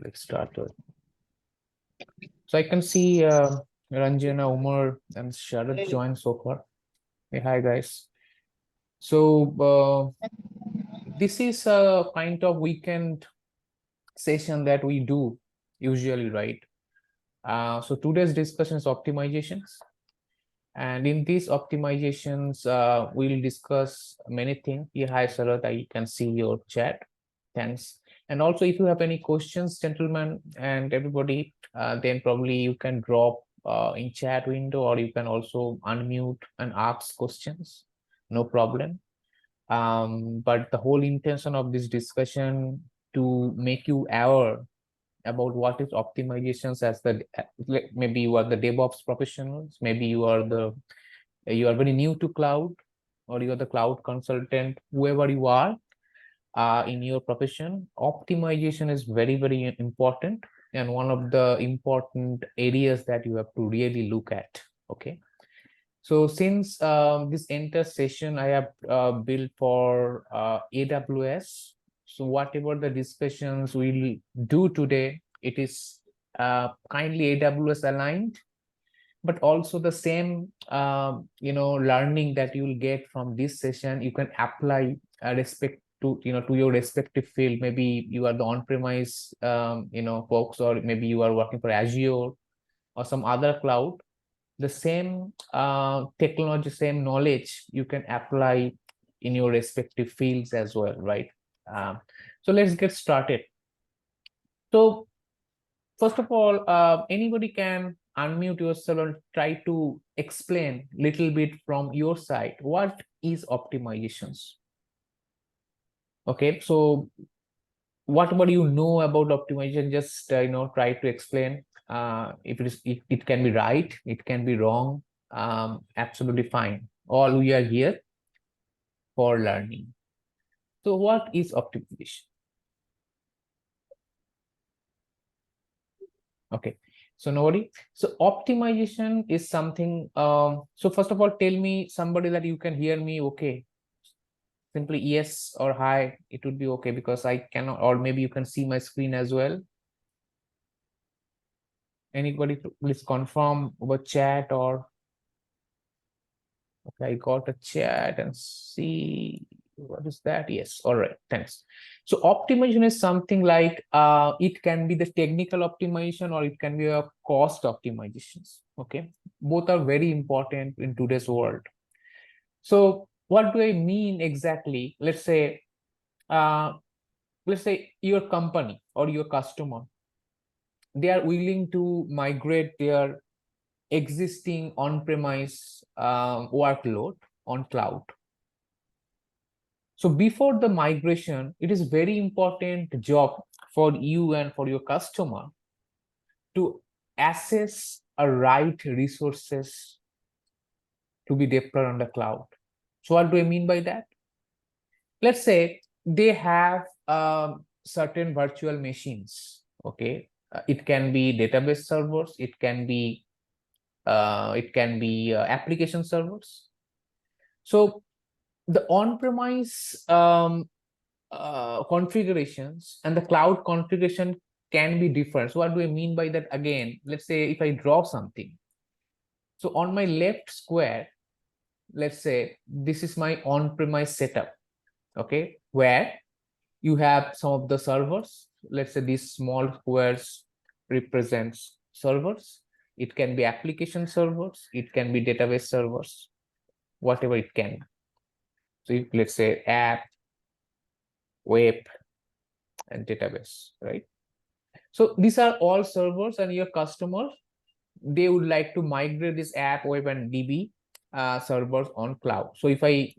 Let's start with. So I can see Ranjana, Umar, and Sharad joined so far. Hey, hi guys. So this is a kind of weekend session that we do usually, right? So today's discussion is optimizations. And in these optimizations, we'll discuss many things. Yeah, hi Sharad, I can see your chat. Thanks. And also, if you have any questions, gentlemen and everybody, then probably you can drop in chat window, or you can also unmute and ask questions. No problem. But the whole intention of this discussion to make you aware about what is optimizations as the maybe you are the DevOps professionals, maybe you are very new to cloud, or you are the cloud consultant, whoever you are in your profession. Optimization is very, very important, and one of the important areas that you have to really look at. Okay. So since this entire session I have built for AWS, so whatever the discussions we'll do today, it is kindly AWS aligned, but also the same learning that you will get from this session, you can apply respect to to your respective field. Maybe you are the on-premise folks, or maybe you are working for Azure or some other cloud. The same technology, same knowledge you can apply in your respective fields as well, right? So let's get started. So first of all, anybody can unmute yourself and try to explain little bit from your side, what is optimizations? Okay, so whatever you know about optimization, just try to explain. If it can be right, it can be wrong, absolutely fine. All we are here for learning. So what is optimization? Okay, so nobody. So optimization is something. So first of all, tell me somebody that you can hear me. Okay, simply yes or hi. It would be okay, because I cannot, or maybe you can see my screen as well. Anybody, please confirm over chat or. Okay, I got a chat and see what is that. Yes, all right, thanks. So optimization is something like it can be the technical optimization, or it can be a cost optimizations. Okay, both are very important in today's world. So what do I mean exactly? Let's say your company or your customer, they are willing to migrate their existing on-premise workload on cloud. So before the migration, it is very important job for you and for your customer to assess a right resources to be deployed on the cloud. So what do I mean by that? Let's say they have certain virtual machines. Okay, it can be database servers, it can be application servers. So the on-premise configurations and the cloud configuration can be different. So what do I mean by that? Again, let's say if I draw something. So on my left square, let's say this is my on-premise setup, okay, where you have some of the servers. Let's say these small squares represents servers. It can be application servers, it can be database servers, whatever it can be. So let's say app, web, and database, right? So these are all servers, and your customer, they would like to migrate this app, web, and DB servers on cloud. So if I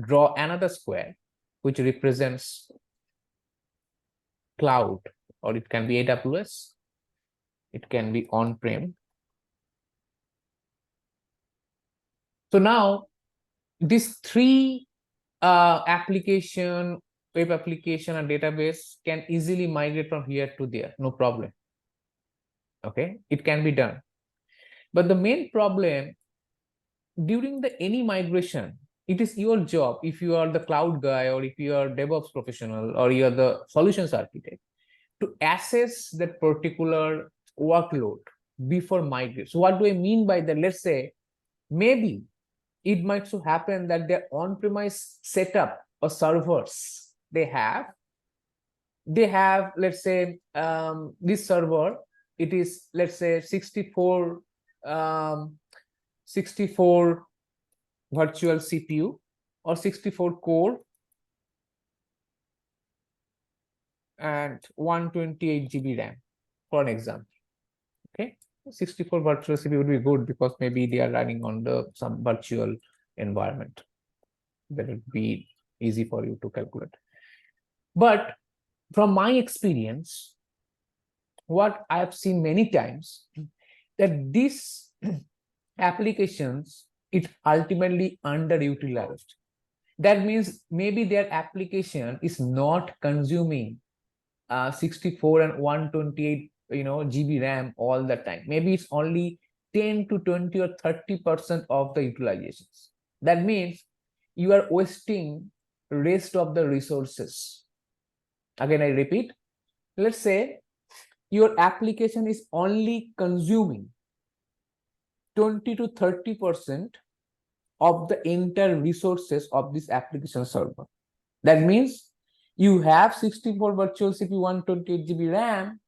draw another square which represents cloud, or it can be AWS, it can be on-prem. So now these three application, web application and database can easily migrate from here to there, no problem. Okay, it can be done. But the main problem during any migration, it is your job, if you are the cloud guy, or if you are DevOps professional, or you are the solutions architect, to assess that particular workload before migrate. So what do I mean by that? Let's say maybe it might so happen that their on-premise setup or servers they have, let's say this server, it is, let's say 64 virtual CPU or 64 core and 128 GB RAM, for an example. Okay, 64 virtual CPU would be good because maybe they are running on some virtual environment. That would be easy for you to calculate. But from my experience, what I have seen many times, that these applications, it ultimately underutilized. That means maybe their application is not consuming 64 and 128 GB RAM all the time. Maybe it's only 10 to 20 or 30% of the utilizations. That means you are wasting rest of the resources. Again, I repeat, let's say your application is only consuming 20 to 30% of the entire resources of this application server. That means you have 64 virtual CPU, 128 GB RAM,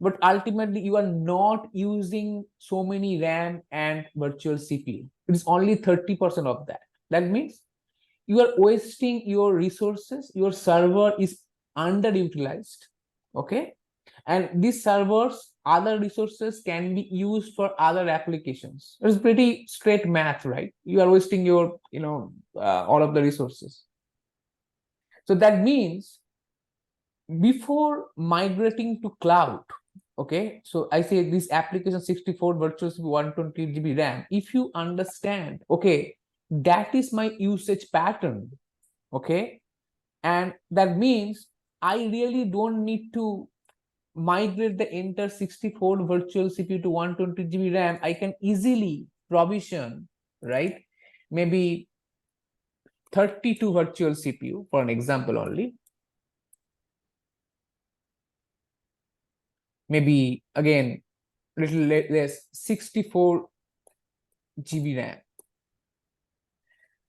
but ultimately you are not using so many RAM and virtual CPU. It is only 30% of that. That means you are wasting your resources. Your server is underutilized. Okay, and these servers, other resources can be used for other applications. It's pretty straight math, right? You are wasting your all of the resources. So that means before migrating to cloud, okay, so I say this application 64 virtual CPU, 128 GB RAM, if you understand, okay, that is my usage pattern, okay, and that means I really don't need to migrate the entire 64 virtual CPU to 120 GB RAM. I can easily provision, right, maybe 32 virtual CPU, for an example only. Maybe again little less, 64 GB RAM.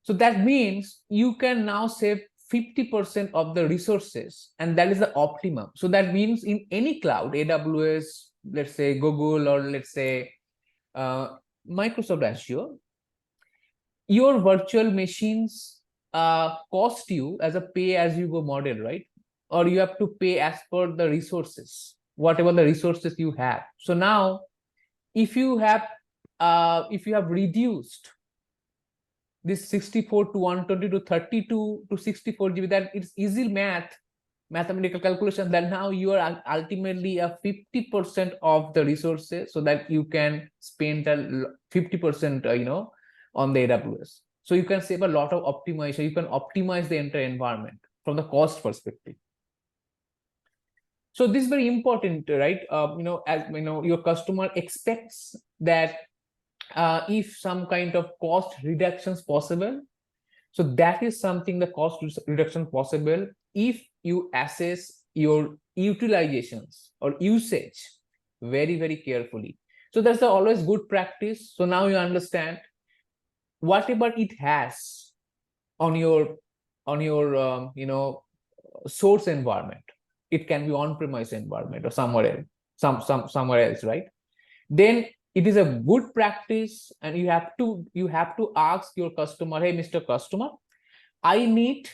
So that means you can now save 50% of the resources, and that is the optimum. So that means in any cloud, AWS, let's say Google, or let's say Microsoft Azure, your virtual machines cost you as a pay-as-you-go model, right? Or you have to pay as per the resources, whatever the resources you have. So now, if you have reduced this 64 to 120 to 32 to 64 GB, that it's easy mathematical calculation, that now you are ultimately a 50% of the resources, so that you can spend a 50% on the AWS. So you can save a lot of optimization. You can optimize the entire environment from the cost perspective. So this is very important, right? As your customer expects that if some kind of cost reduction is possible, so that is something, the cost reduction possible if you assess your utilizations or usage very, very carefully. So that's always good practice. So now you understand whatever it has on your source environment. It can be on-premise environment or somewhere else, somewhere else, right? Then it is a good practice, and you have to ask your customer, hey, Mr. Customer, I need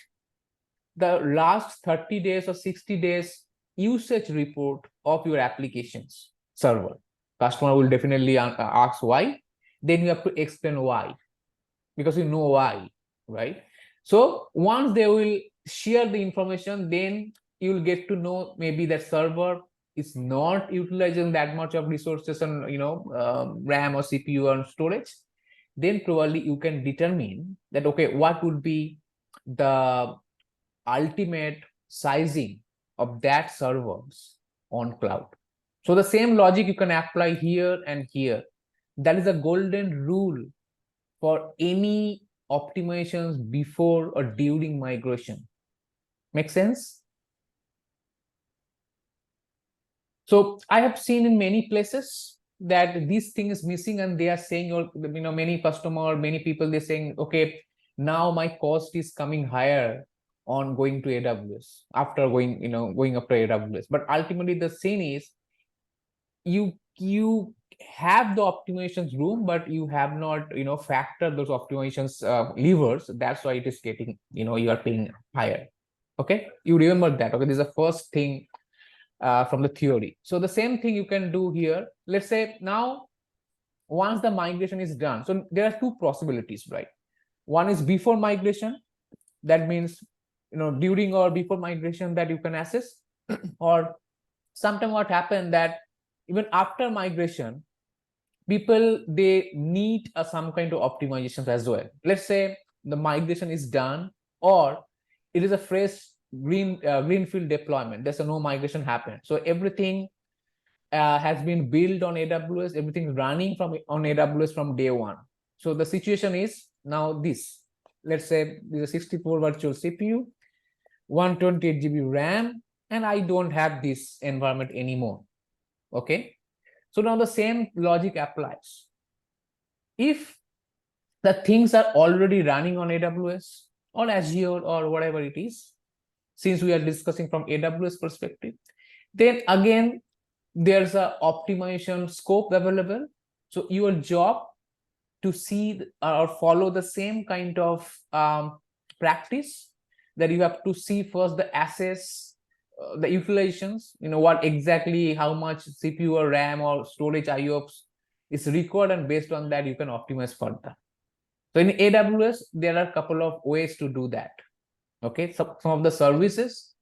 the last 30 days or 60 days usage report of your applications server. Customer will definitely ask why. Then you have to explain why, because you know why, right? So once they will share the information, then you will get to know maybe that server is not utilizing that much of resources and RAM or CPU or storage. Then probably you can determine that, okay, what would be the ultimate sizing of that servers on cloud. So the same logic you can apply here and here. That is a golden rule for any optimizations before or during migration. Make sense? So I have seen in many places that this thing is missing, and they are saying, or many customer, many people, they're saying, okay, now my cost is coming higher on going to AWS after going after AWS. But ultimately, the thing is, you have the optimizations room, but you have not factored those optimizations levers. That's why it is getting, you are paying higher. Okay, you remember that. Okay, this is the first thing from the theory. So the same thing you can do here. Let's say now, once the migration is done, so there are two possibilities, right? One is before migration. That means, during or before migration, that you can assess. Or sometimes what happened that even after migration, people, they need some kind of optimizations as well. Let's say the migration is done, or it is a fresh greenfield deployment. There's no migration happened, so everything has been built on AWS, everything running on AWS from day one. So the situation is now this. Let's say there's a 64 virtual CPU, 128 GB RAM, and I don't have this environment anymore. Okay, so now the same logic applies. If the things are already running on AWS or Azure or whatever it is, since we are discussing from AWS perspective, then again, there's a optimization scope available. So your job to see or follow the same kind of practice, that you have to see first the assess the utilizations, what exactly, how much CPU or RAM or storage IOPS is required, and based on that you can optimize further. So in AWS, there are a couple of ways to do that. Okay, so some of the services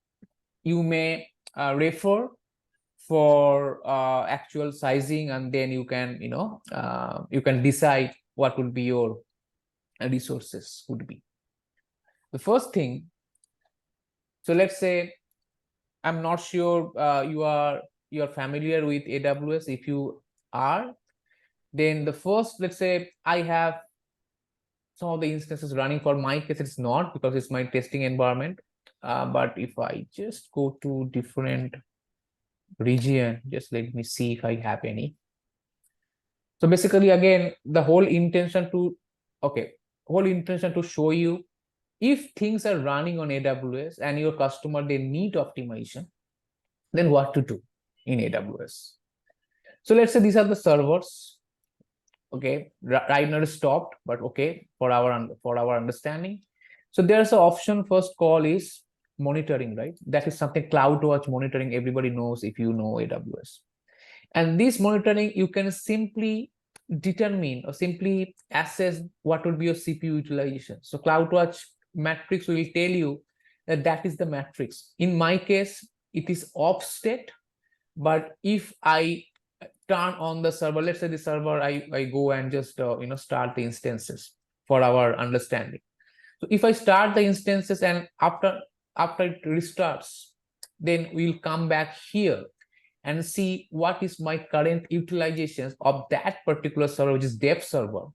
you may refer for actual sizing, and then you can you can decide what would be your resources would be. The first thing, so let's say, I'm not sure you are familiar with AWS. If you are, then the first, let's say I have some of the instances running. For my case, it's not, because it's my testing environment. But if I just go to different region, just let me see if I have any. So basically, again, the whole intention to show you, if things are running on AWS and your customer, they need optimization, then what to do in AWS. So let's say these are the servers. Okay, right now it's stopped, but okay, for our understanding. So there's an option, first call is monitoring, right? That is something, CloudWatch monitoring, everybody knows if you know AWS. And this monitoring, you can simply determine or simply assess what will be your CPU utilization. So CloudWatch matrix will tell you that is the matrix. In my case, it is off state, but if I turn on the server, let's say the server, I go and just start the instances for our understanding. So if I start the instances, and after it restarts, then we'll come back here and see what is my current utilizations of that particular server, which is dev server.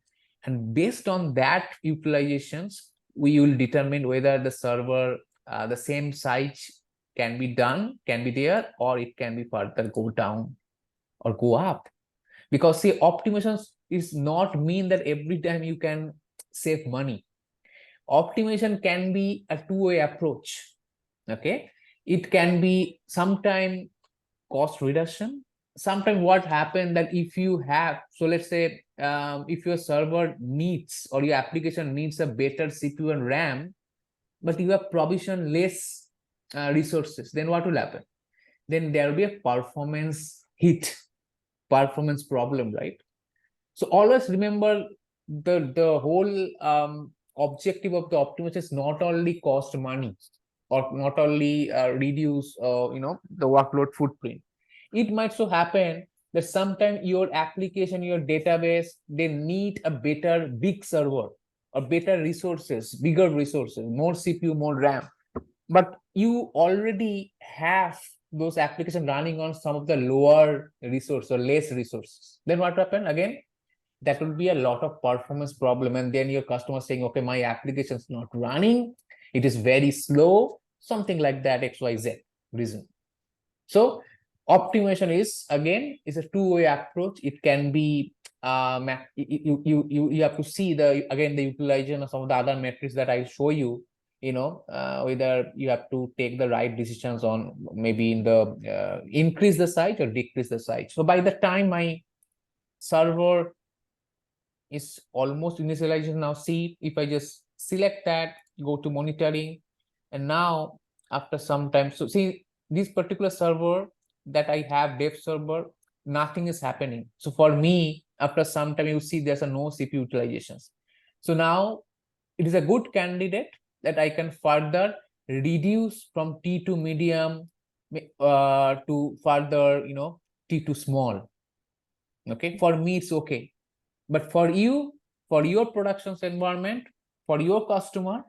And based on that utilizations, we will determine whether the server, the same size can be there, or it can be further go down or go up. Because see, optimizations is not mean that every time you can save money. Optimization can be a two-way approach. Okay, it can be sometime cost reduction. Sometimes what happened that if you have, so let's say if your server needs, or your application needs a better CPU and RAM, but you have provision less resources, then what will happen? Then there will be a performance hit, performance problem, right? So always remember, the whole objective of the optimization is not only cost money, or not only reduce the workload footprint. It might so happen that sometimes your application, your database, they need a better big server, or better resources, bigger resources, more CPU, more RAM, but you already have those applications running on some of the lower resource or less resources. Then what happen again? That will be a lot of performance problem, and then your customer saying, okay, my application is not running, it is very slow, something like that, XYZ reason. So Optimization is again is a two-way approach. It can be you have to see the utilization of some of the other metrics that I'll show you. Whether you have to take the right decisions on maybe in the increase the size or decrease the size. So by the time my server is almost initialization, now see if I just select that, go to monitoring, and now after some time, so see this particular server that I have, dev server, nothing is happening. So for me, after some time, you see there's a no CPU utilizations. So now it is a good candidate that I can further reduce from T2 medium to further, T2 small. Okay, for me it's okay, but for you, for your productions environment, for your customer,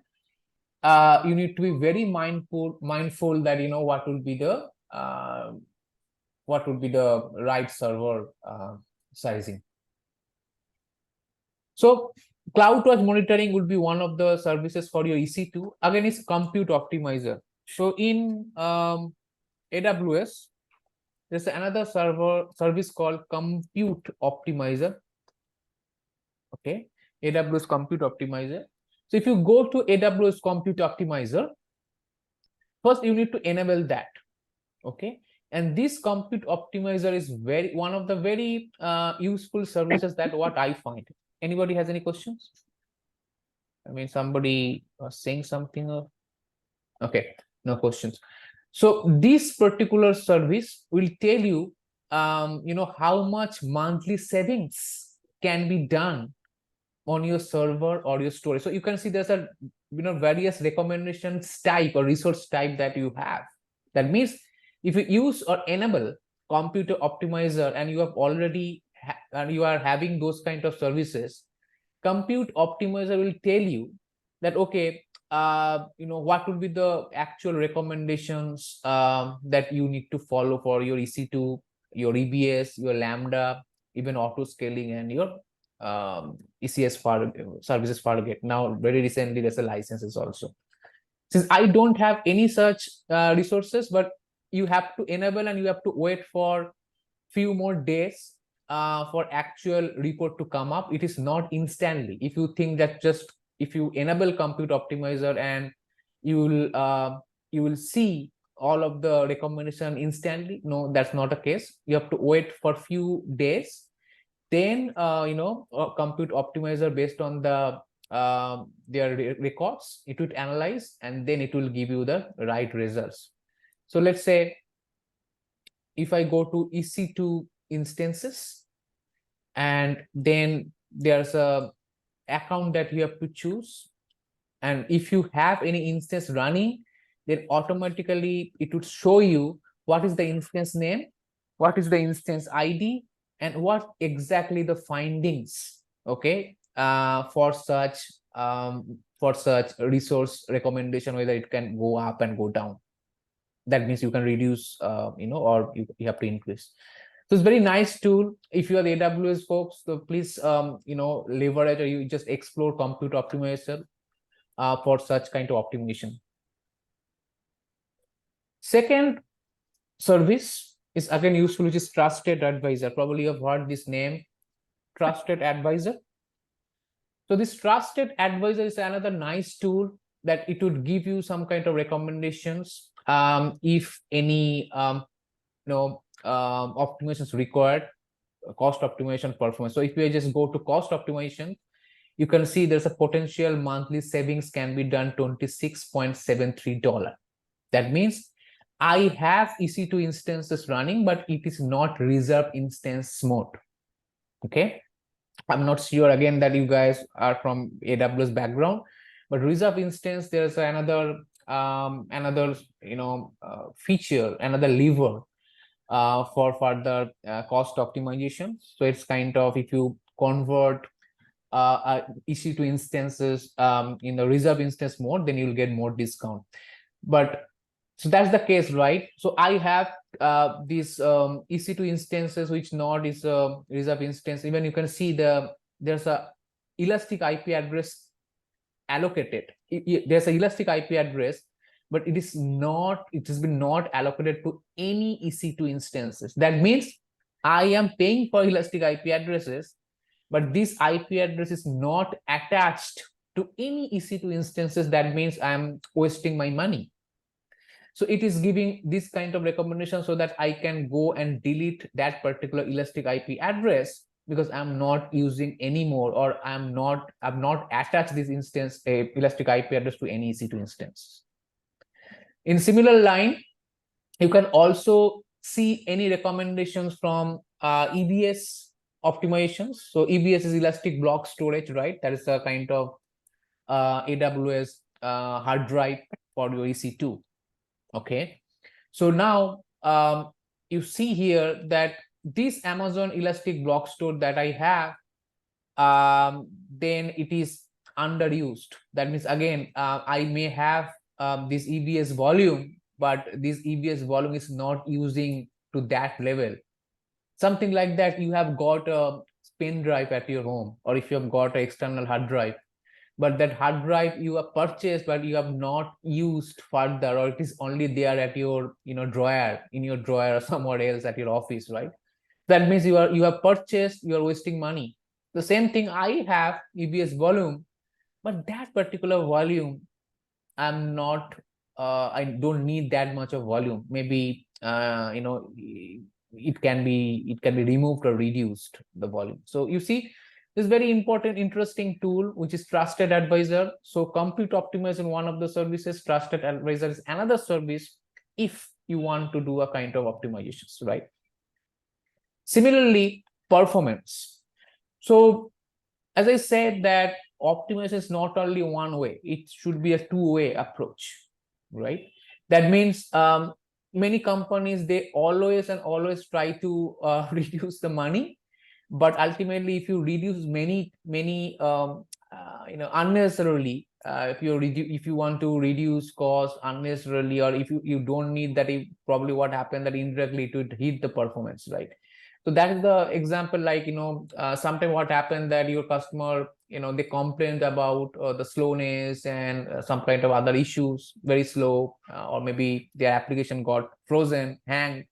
you need to be very mindful that what will be the right server sizing. So CloudWatch monitoring will be one of the services for your EC2. Again, it's compute optimizer. So in AWS, there's another service called compute optimizer. Okay, AWS compute optimizer. So if you go to AWS compute optimizer, first you need to enable that. Okay, and this compute optimizer is one of the very useful services that what I find. Anybody has any questions? I mean, somebody was saying something. Okay, no questions. So this particular service will tell you, how much monthly savings can be done on your server or your storage. So you can see there's a various recommendations type or resource type that you have. That means if you use or enable computer optimizer and you have already and you are having those kind of services, compute optimizer will tell you that okay, what will be the actual recommendations that you need to follow for your EC2, your EBS, your Lambda, even auto scaling, and your ECS services Fargate. Now, very recently, there's a licenses also. Since I don't have any such resources, but you have to enable and you have to wait for few more days for actual report to come up. It is not instantly. If you think that just if you enable compute optimizer and you will see all of the recommendation instantly, no, that's not a case. You have to wait for few days. Then compute optimizer based on the their records, it would analyze and then it will give you the right results. So let's say if I go to EC2 instances, and then there's a account that you have to choose, and if you have any instance running, then automatically it would show you what is the instance name, what is the instance ID, and what exactly the findings, okay, for such resource recommendation, whether it can go up and go down. That means you can reduce, or you have to increase. So it's very nice tool. If you are the AWS folks, so please, leverage or you just explore compute optimizer for such kind of optimization. Second service is again useful, which is trusted advisor. Probably you have heard this name, trusted advisor. So this trusted advisor is another nice tool that it would give you some kind of recommendations if any optimization is required, cost optimization, performance. So if you just go to cost optimization, you can see there's a potential monthly savings can be done $26.73. That means I have EC2 instances running, but it is not reserved instance mode. Okay, I'm not sure again that you guys are from AWS background, but reserve instance, there's another feature, another lever for further cost optimization. So it's kind of, if you convert EC2 instances in the reserve instance mode, then you'll get more discount. But so that's the case, right? So I have these EC2 instances which not is a reserve instance. Even you can see there's a elastic IP address allocated. There's a elastic IP address but it is not, it has been not allocated to any EC2 instances. That means I am paying for elastic IP addresses, but this IP address is not attached to any EC2 instances. That means I am wasting my money. So it is giving this kind of recommendation so that I can go and delete that particular elastic IP address because I'm not using anymore, or I've not attached this instance elastic IP address to any EC2 instance. In similar line, you can also see any recommendations from EBS optimizations. So EBS is elastic block storage, right? That is a kind of AWS hard drive for your EC2. Okay, so now you see here that this Amazon elastic block store that I have, then it is underused. That means again, I may have this EBS volume, but this EBS volume is not using to that level. Something like that, you have got a pen drive at your home, or if you have got an external hard drive, but that hard drive you have purchased but you have not used further, or it is only there at your drawer, in your drawer or somewhere else at your office, right? That means you have purchased, you are wasting money. The same thing, I have EBS volume, but that particular volume I'm not I don't need that much of volume. Maybe it can be removed or reduced, the volume. So you see, this very important, interesting tool, which is Trusted Advisor. So Compute Optimizer, one of the services, Trusted Advisor is another service if you want to do a kind of optimizations, right? Similarly, performance. So as I said, that optimization is not only one way, it should be a two-way approach, right? That means many companies, they always try to reduce the money, but ultimately if you reduce many unnecessarily, if you want to reduce cost unnecessarily, or if you don't need that, probably what happened that indirectly it would hit the performance, right? So that is the example, like sometimes what happened that your customer, they complained about the slowness and some kind of other issues, very slow, or maybe their application got frozen, hang.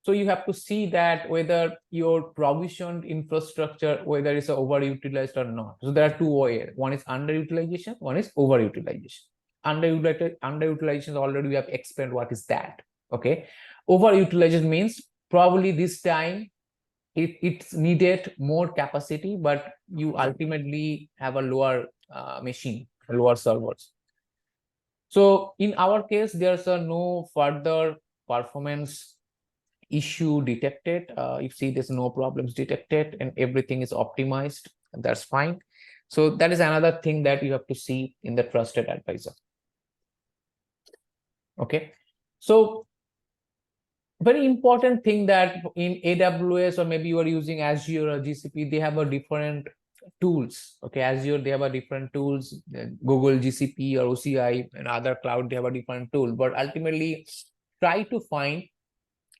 So you have to see that whether your provisioned infrastructure, whether it's overutilized or not. So there are two ways. One is underutilization, one is overutilization. Underutilization already we have explained what is that. Okay. Overutilization means probably this time it's needed more capacity, but you ultimately have a lower machine, lower servers. So in our case, there's no further performance issue detected. You see there's no problems detected and everything is optimized, and that's fine. So that is another thing that you have to see in the Trusted Advisor. Okay, so very important thing that in AWS, or maybe you are using Azure or GCP, they have a different tools. Okay, Azure, they have a different tools, Google, GCP or OCI and other cloud, they have a different tool. But ultimately try to find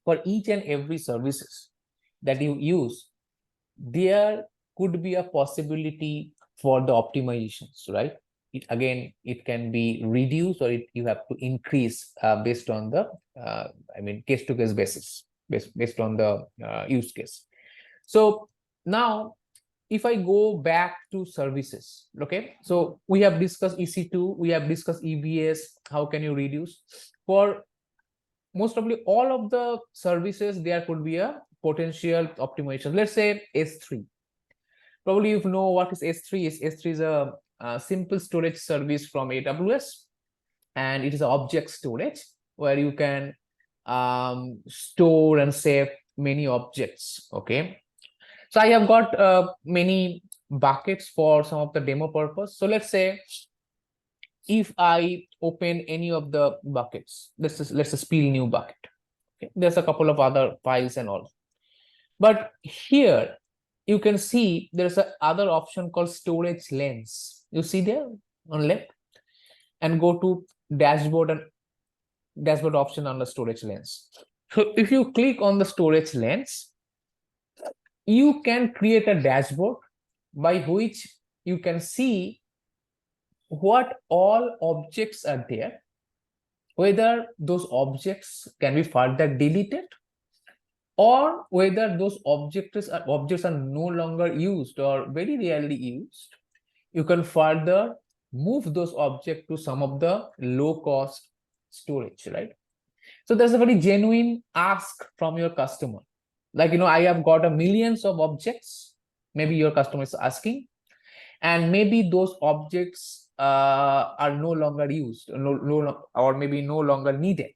for each and every services that you use, there could be a possibility for the optimizations, right? It can be reduced, or you have to increase based on the case to case basis, based on the use case. So now if I go back to services, okay, so we have discussed EC2, we have discussed EBS, how can you reduce. For most probably all of the services, there could be a potential optimization. Let's say S3. Probably you know what is S3 is. S3 is a simple storage service from AWS, and it is an object storage where you can store and save many objects. Okay, so I have got many buckets for some of the demo purpose. So let's say if I open any of the buckets, let's just spill new bucket. Okay, there's a couple of other files and all, but here you can see there's a other option called storage lanes. You see there on left, and go to dashboard, and dashboard option on the storage lanes. So if you click on the storage lanes, you can create a dashboard by which you can see what all objects are there, whether those objects can be further deleted, or whether those objects are no longer used or very rarely used. You can further move those objects to some of the low cost storage, right? So there's a very genuine ask from your customer. Like, I have got a millions of objects. Maybe your customer is asking, and maybe those objects are no longer used, or maybe no longer needed.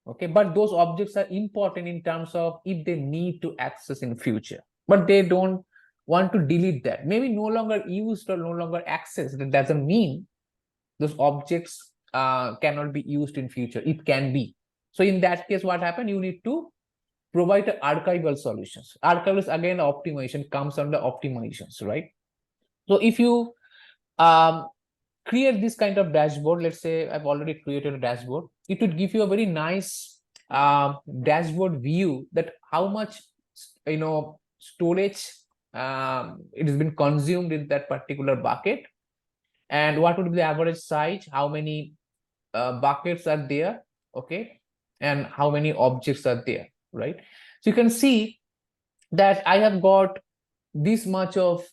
Okay, but those objects are important in terms of if they need to access in future, but they don't want to delete that. Maybe no longer used or no longer accessed. That doesn't mean those objects cannot be used in future. It can be. So in that case, what happened? You need to provide archival solutions. Archival is again optimization, comes under optimizations, right? So if you um, create this kind of dashboard, let's say I've already created a dashboard, it would give you a very nice dashboard view that how much storage it has been consumed in that particular bucket, and what would be the average size, how many buckets are there, okay, and how many objects are there, right? So you can see that I have got this much of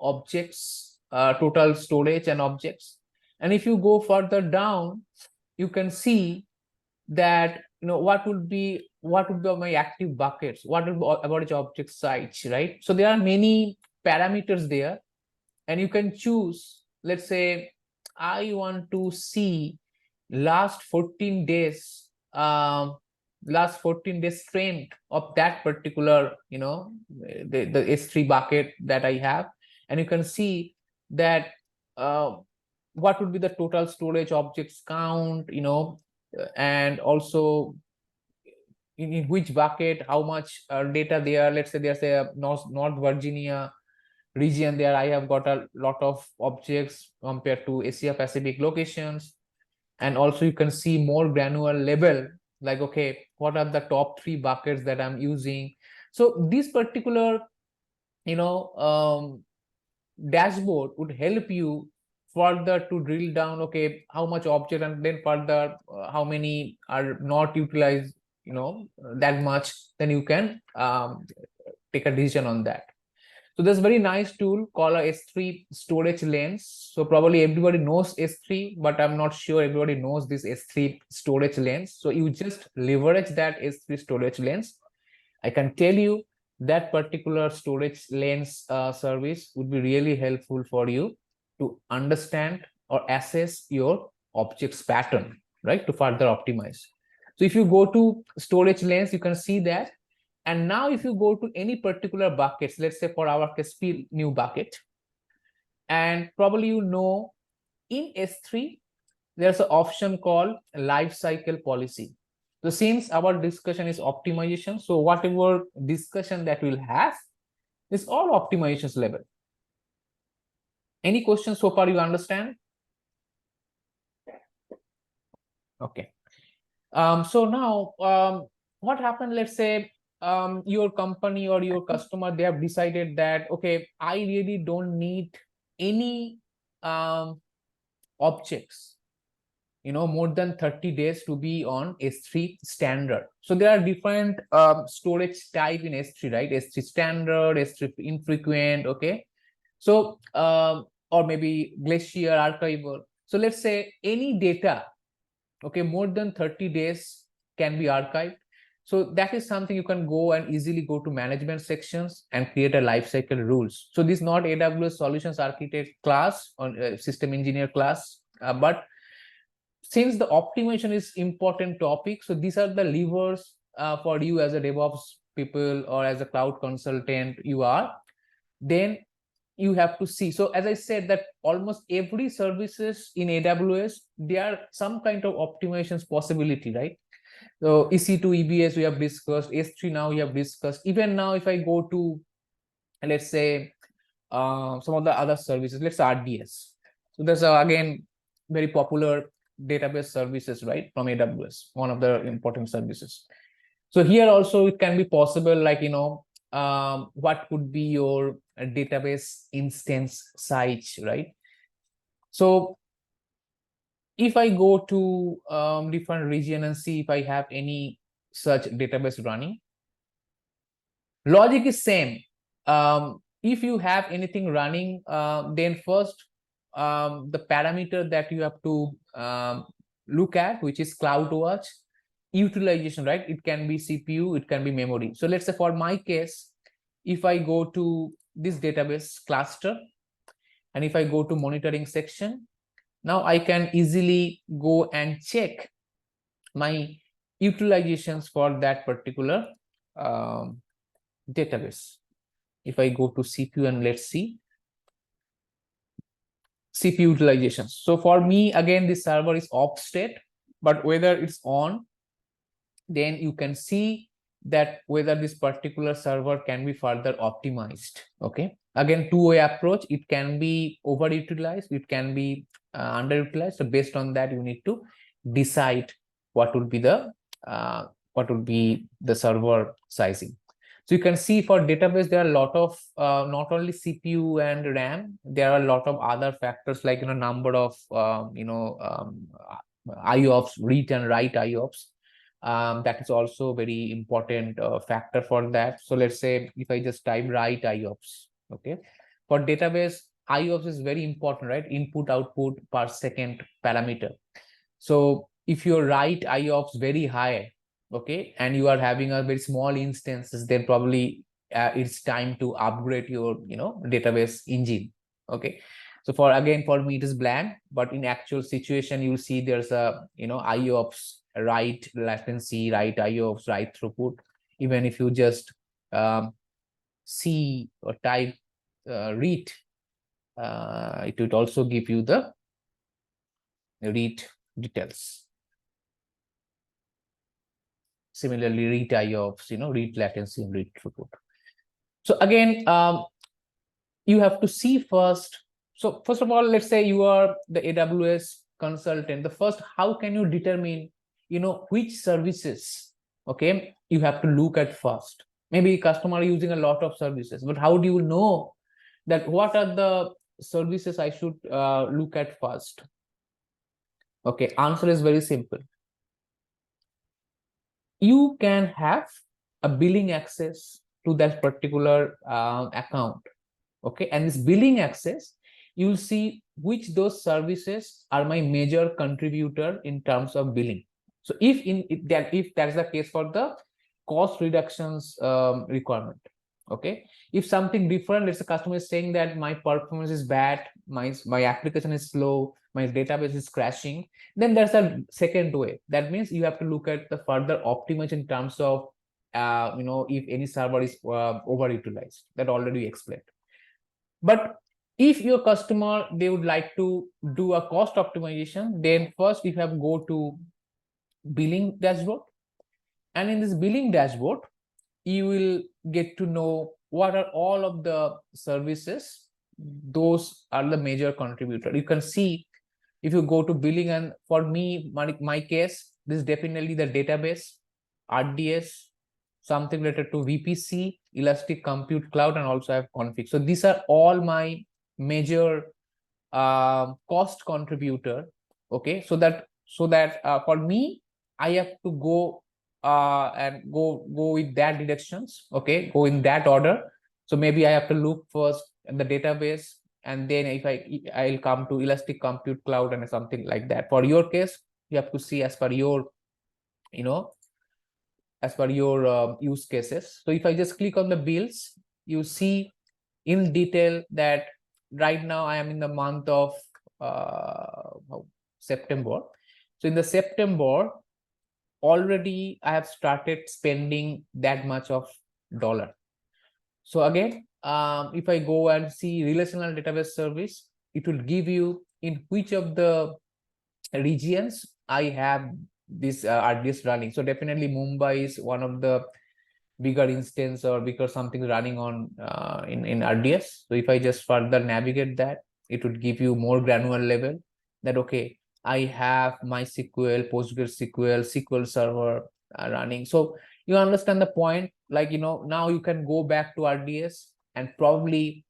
objects, total storage and objects. And if you go further down, you can see that what would be my active buckets, what would be average object size, right? So there are many parameters there, and you can choose. Let's say I want to see last 14 days last 14 days trend of that particular the S3 bucket that I have, and you can see that what would be the total storage objects count, and also in which bucket how much data there. Let's say there's a North Virginia region there, I have got a lot of objects compared to Asia Pacific locations. And also you can see more granular level, like, okay, what are the top 3 buckets that I'm using. So this particular dashboard would help you further to drill down, okay, how much object, and then further how many are not utilized that much. Then you can take a decision on that. So there's a very nice tool called a S3 storage lanes. So probably everybody knows S3, but I'm not sure everybody knows this S3 storage lanes. So you just leverage that S3 storage lanes. I can tell you that particular storage lanes service would be really helpful for you to understand or assess your objects pattern, right, to further optimize. So if you go to storage lanes, you can see that. And now if you go to any particular buckets, let's say for our case, new bucket, and probably in S3, there's an option called life cycle policy. So since our discussion is optimization, so whatever discussion that we'll have is all optimizations level. Any questions so far, you understand? Okay. So now what happened, let's say your company or your customer, they have decided that, okay, I really don't need any objects more than 30 days to be on S3 standard. So there are different storage type in S3, right? S3 standard, S3 infrequent, okay? So or maybe glacier, archival. So let's say any data, okay, more than 30 days can be archived. So that is something you can go and easily go to management sections and create a lifecycle rules. So this is not AWS solutions architect class or system engineer class, but since the optimization is important topic, so these are the levers for you as a DevOps people or as a cloud consultant you are, then you have to see. So as I said, that almost every services in AWS, there are some kind of optimizations possibility, right? So EC2 EBS we have discussed, S3 now we have discussed. Even now if I go to, let's say some of the other services, let's say RDS. So there's again very popular database services, right, from AWS, one of the important services. So here also it can be possible, like what could be your database instance size, right? So If I go to different region and see if I have any such database running, logic is same. If you have anything running, then first the parameter that you have to look at, which is CloudWatch utilization, right? It can be CPU, it can be memory. So let's say for my case, if I go to this database cluster, and if I go to monitoring section, now I can easily go and check my utilizations for that particular database. If I go to CPU and let's see CPU utilizations. So for me, again, this server is off state, but whether it's on, then you can see that whether this particular server can be further optimized. Okay, again, two-way approach. It can be overutilized, it can be underutilized. So based on that, you need to decide what would be the server sizing. So you can see for database, there are a lot of not only CPU and RAM, there are a lot of other factors like number of IOPS, read and write IOPS. That is also very important factor for that. So let's say if I just type write IOPS, okay, for database IOPS is very important, right? Input output per second parameter. So if your write IOPS very high, okay, and you are having a very small instances, then probably it's time to upgrade your database engine. Okay, so for me it is blank, but in actual situation you'll see there's a IOPS, write latency, write IOPS, write throughput. Even if you just see or type read, it would also give you the read details. Similarly, read IOPS, read latency and read throughput. So again, you have to see first. So first of all, let's say you are the AWS consultant. The first, how can you determine, which services, okay, you have to look at first. Maybe customer using a lot of services, but how do you know that what are the services I should look at first? Okay, answer is very simple. You can have a billing access to that particular account. Okay, and this billing access, you'll see which those services are my major contributor in terms of billing. So if that's the case for the cost reductions requirement, okay, if something different, let's say customer is saying that my performance is bad, my application is slow, my database is crashing, then there's a second way. That means you have to look at the further optimization in terms of if any server is overutilized. That already explained. But if your customer, they would like to do a cost optimization, then first you have go to billing dashboard, and in this billing dashboard you will get to know what are all of the services. Those are the major contributor. You can see if you go to billing, and for me, my case, this is definitely the database, RDS, something related to VPC, Elastic Compute Cloud, and also I have config. So these are all my major cost contributor. Okay, so that for me, I have to go and go with that directions. Okay, go in that order. So maybe I have to look first in the database, and then if I'll come to Elastic Compute Cloud and something like that. For your case, you have to see as per your use cases. So if I just click on the bills, you see in detail that right now I am in the month of September. So in the September, already I have started spending that much of dollar. So again, if I go and see relational database service, it will give you in which of the regions I have this RDS running. So definitely Mumbai is one of the bigger instance or bigger something running on in RDS. So if I just further navigate that, it would give you more granular level that, okay, I have MySQL, PostgreSQL, SQL Server running. So you understand the point, like, now you can go back to RDS and probably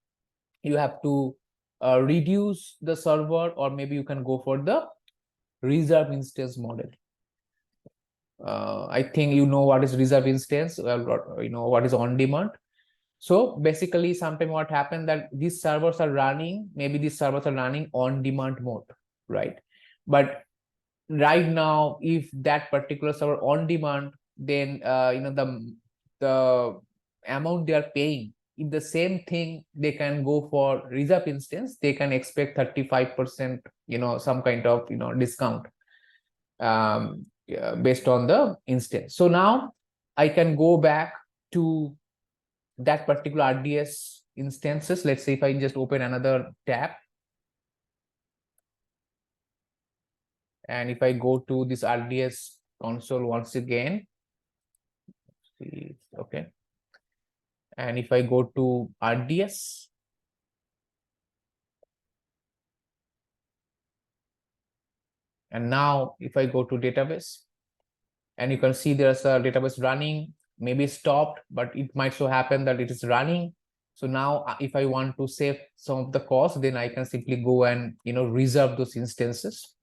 you have to reduce the server, or maybe you can go for the reserve instance model. I think you know what is reserve instance, you know what is on demand. So basically, sometimes what happened that these servers are running, maybe these servers are running on demand mode, right? But right now, if that particular server on demand, then you know the amount they are paying, if the same thing they can go for reserve instance, they can expect 35%, you know, some kind of, you know, discount based on the instance. So now I can go back to that particular RDS instances. Let's say if I just open another tab, and if I go to this RDS console once again, okay, and if I go to RDS, and now if I go to database, and you can see there's a database running, maybe stopped, but it might so happen that it is running. So now if I want to save some of the cost, then I can simply go and, you know, reserve those instances,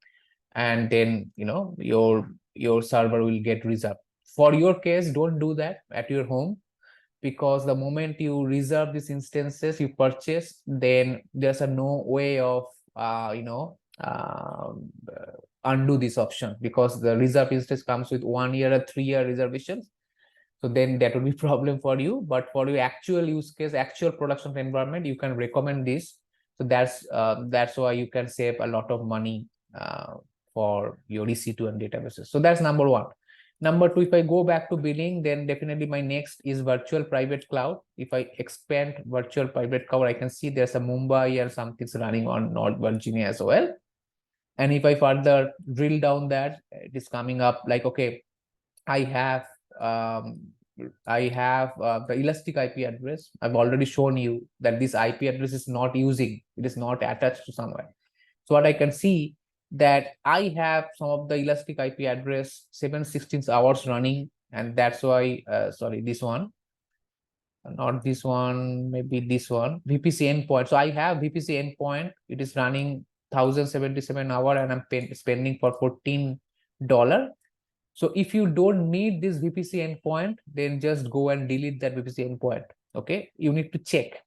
and then, you know, your server will get reserved. For your case, don't do that at your home, because the moment you reserve these instances you purchase, then there's a no way of you know, undo this option, because the reserve instance comes with 1 year or 3 year reservations. So then that will be problem for you. But for your actual use case, actual production environment, you can recommend this. So that's why you can save a lot of money for your EC2 and databases. So that's number one. Number two, if I go back to billing, then definitely my next is virtual private cloud. If I expand virtual private cloud, I can see there's a Mumbai and something's running on North Virginia as well. And if I further drill down that, it is coming up like, okay, I have um, the elastic IP address. I've already shown you that this IP address is not using, it is not attached to somewhere. So what I can see that I have some of the elastic IP address 716 hours running, and that's why sorry, this one, not this one, maybe this one, VPC endpoint. So I have VPC endpoint, it is running 1077 hour, and I'm spending for $14. So if you don't need this VPC endpoint, then just go and delete that VPC endpoint. Okay, you need to check.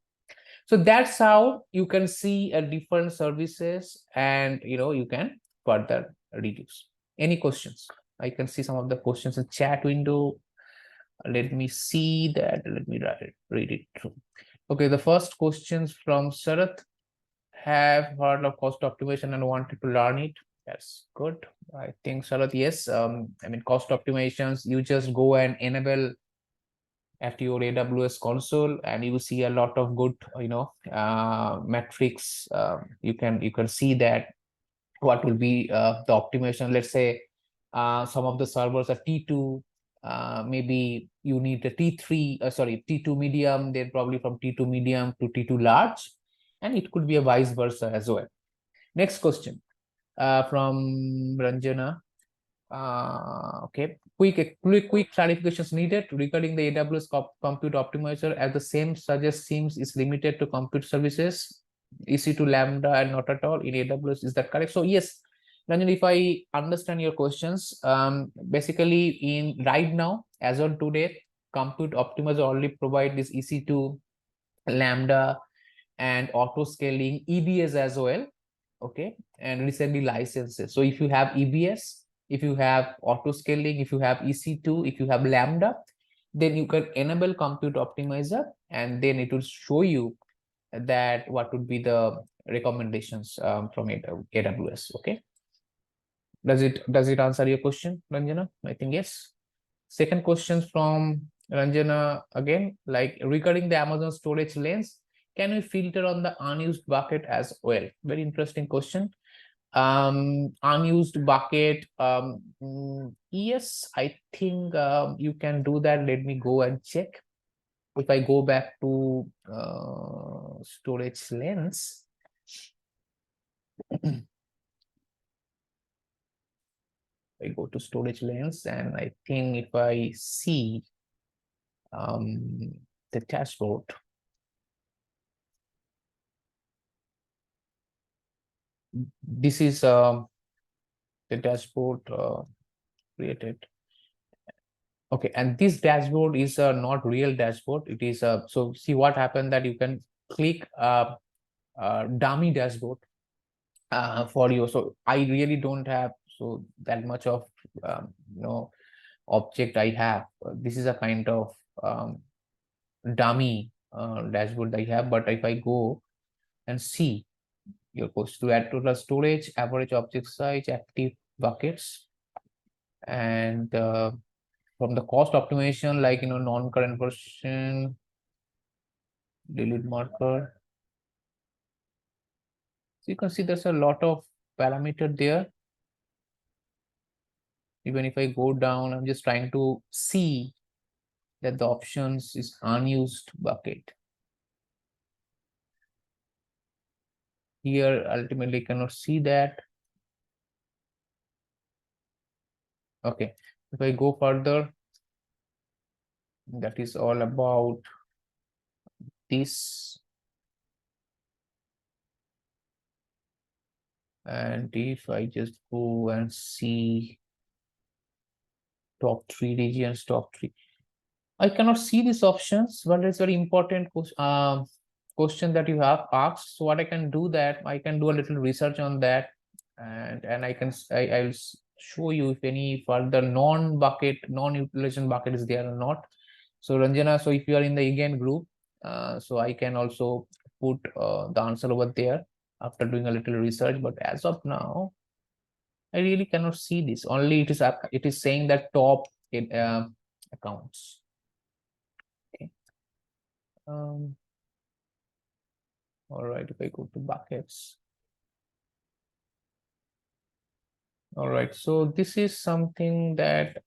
So that's how you can see a different services, and you know, you can further reduce. Any questions? I can see some of the questions in chat window. Let me see that. Let me read it through. Okay, the first questions from Sarath. Have heard of cost optimization and wanted to learn it. That's good. I think Sarath, yes. I mean, cost optimizations, you just go and enable at your AWS console, and you see a lot of good, you know, metrics. You can see that what will be the optimization. Let's say some of the servers are T2, maybe you need a T3, sorry, T2 medium, then probably from T2 medium to T2 large, and it could be a vice versa as well. Next question from Ranjana. Okay, quick clarifications needed regarding the AWS compute optimizer, as the same suggest seems is limited to compute services, EC2 Lambda and not at all in AWS. Is that correct? So yes, Ranjan, if I understand your questions, basically in right now, as on today, compute optimizer only provide this EC2 Lambda and auto scaling, EBS as well. Okay, and recently licenses. So if you have EBS, if you have auto scaling, if you have EC2, if you have Lambda, then you can enable compute optimizer, and then it will show you that what would be the recommendations from AWS. Okay, does it answer your question, Ranjana? I think yes. Second question from Ranjana again, like regarding the Amazon storage lanes, can we filter on the unused bucket as well? Very interesting question. Unused bucket, yes, I think you can do that. Let me go and check. If I go back to storage lanes, I go to storage lanes, and I think if I see the dashboard, this is the dashboard created. Okay, and this dashboard is not real dashboard. It is so see what happened that you can click dummy dashboard for you. So I really don't have so that much of object I have. This is a kind of dummy dashboard I have. But if I go and see your post to add to the storage, average object size, active buckets, and from the cost optimization, like non-current version, delete marker. So you can see there's a lot of parameter there. Even if I go down, I'm just trying to see that the options is unused bucket. Here, ultimately, cannot see that. Okay, if I go further, that is all about this. And if I just go and see top 3 regions, top 3, I cannot see these options, but it's very important question that you have asked. So what I can do that I can do a little research on that, and I'll show you if any further non-bucket, non-utilization bucket is there or not. So Ranjana, so if you are in the egain group, so I can also put the answer over there after doing a little research. But as of now, I really cannot see this. Only it is saying that top accounts. Okay. All right, if I go to buckets. All right, so this is something that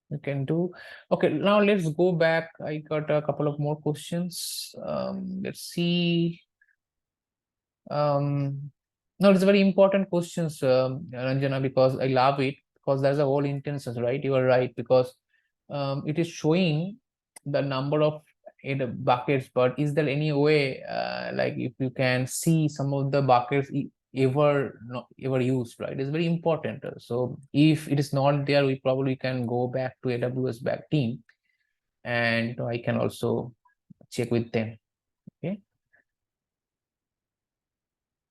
you can do. Okay, now let's go back. I got a couple of more questions. Let's see. No, it's very important questions, Ranjana, because I love it, because there's a whole intentions, right? You are right, because it is showing the number of buckets, but is there any way, like if you can see some of the buckets ever used, right? It's very important. So if it is not there, we probably can go back to AWS back team, and I can also check with them. Okay,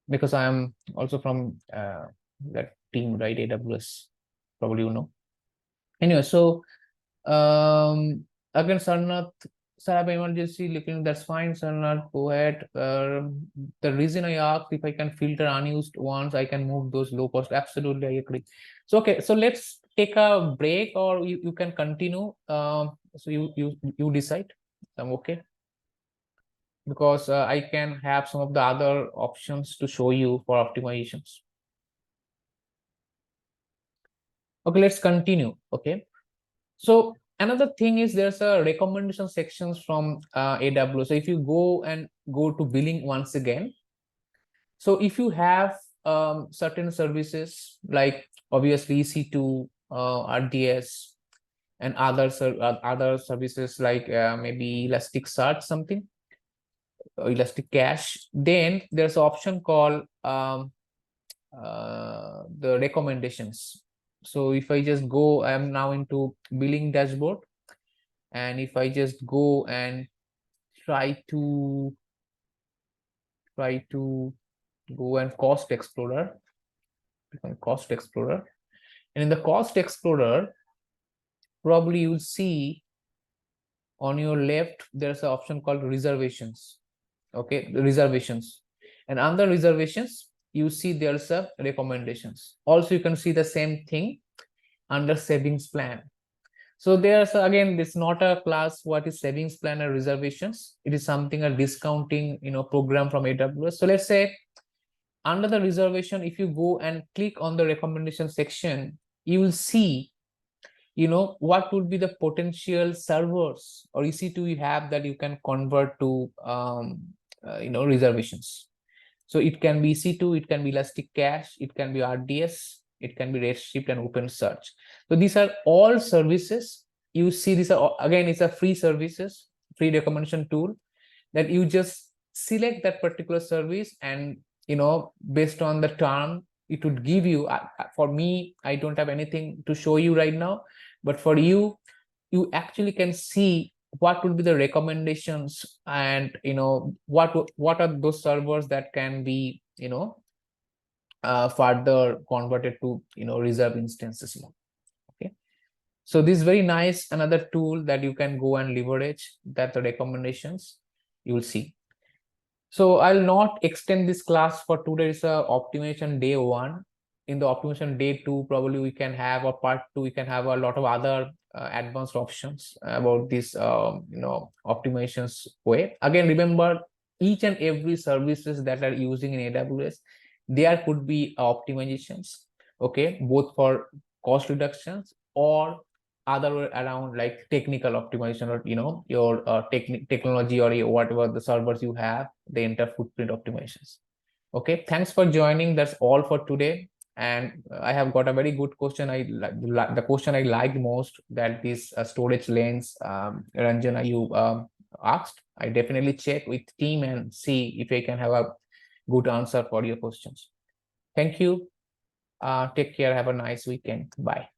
because I am also from that team, right? AWS, probably Anyway, so again, Sarnath, sir, I have emergency looking. That's fine, Sarnath. Go ahead. The reason I asked if I can filter unused ones, I can move those low cost. Absolutely, I agree. So okay, so let's take a break, or you can continue. So you decide. I'm okay, because I can have some of the other options to show you for optimizations. Okay, let's continue. Okay, so another thing is there's a recommendation sections from AWS. So if you go to billing once again, so if you have certain services like obviously EC2, RDS, and other services like maybe Elasticsearch, something, Elastic Cache, then there's an option called the recommendations. So if I just go, I am now into billing dashboard, and if I just go and try to go and cost explorer, and in the cost explorer, probably you'll see on your left there's an option called reservations. Okay, the reservations, and under reservations you see there's a recommendations. Also you can see the same thing under savings plan. So there's again, this not a class what is savings plan or reservations. It is something a discounting program from AWS. So let's say under the reservation, if you go and click on the recommendation section, you will see what would be the potential servers or EC2 you have that you can convert to reservations. So it can be EC2, it can be Elastic Cache, it can be RDS, it can be Redshift and OpenSearch. So these are all services. You see, these are again, it's a free services, free recommendation tool that you just select that particular service, and based on the term, it would give you, for me, I don't have anything to show you right now, but for you, you actually can see what would be the recommendations, and what are those servers that can be further converted to reserve instances. Okay, so this is very nice, another tool that you can go and leverage, that the recommendations you will see. So I'll not extend this class for today. It's a optimization day 1. In the optimization day 2, probably we can have, or part 2, we can have a lot of other advanced options about this optimizations way. Again, remember, each and every services that are using in AWS, there could be optimizations, okay, both for cost reductions or other way around, like technical optimization, or your technology, or whatever the servers you have, the entire footprint optimizations. Okay, thanks for joining. That's all for today. And I have got a very good question. The question I liked most, that this storage lanes, Ranjana, you asked. I definitely check with team and see if I can have a good answer for your questions. Thank you. Take care. Have a nice weekend. Bye.